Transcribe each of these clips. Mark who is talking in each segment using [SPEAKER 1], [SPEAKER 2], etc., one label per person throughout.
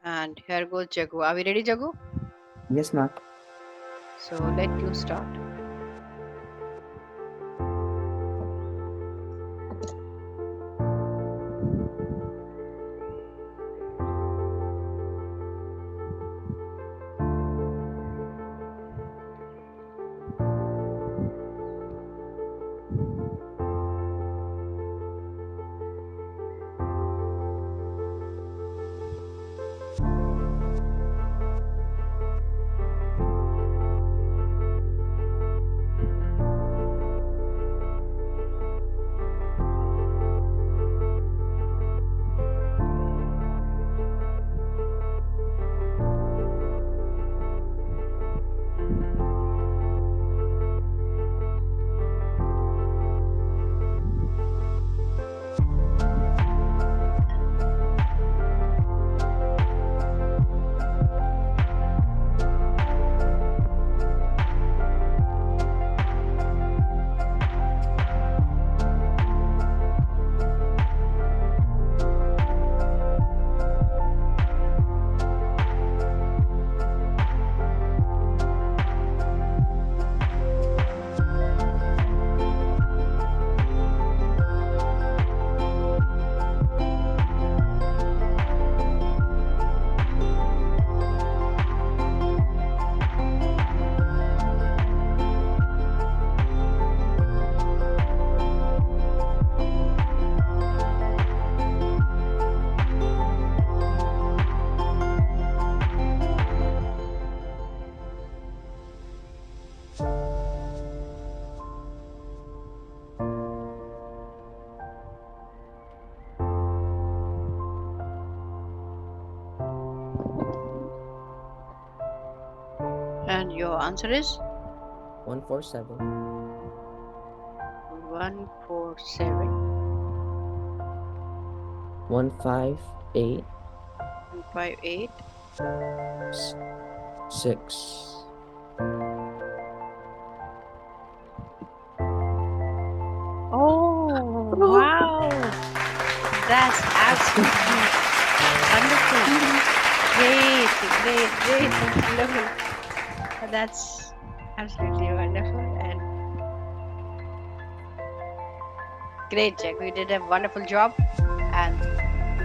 [SPEAKER 1] And here goes Jagu. Are we ready, Jagu?
[SPEAKER 2] Yes, ma'am.
[SPEAKER 1] So let you start. And your answer is
[SPEAKER 2] 147.
[SPEAKER 1] 147.
[SPEAKER 2] 158.
[SPEAKER 1] 158.
[SPEAKER 2] 6.
[SPEAKER 1] Oh, wow. That's absolutely wonderful. Great. Wonderful. That's absolutely wonderful and great, Jack. You did a wonderful job, and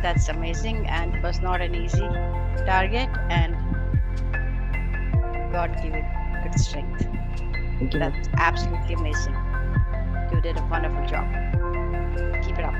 [SPEAKER 1] that's amazing. And it was not an easy target, and God give it good strength.
[SPEAKER 2] Thank you, ma'am.
[SPEAKER 1] That's absolutely amazing. You did a wonderful job. Keep it up.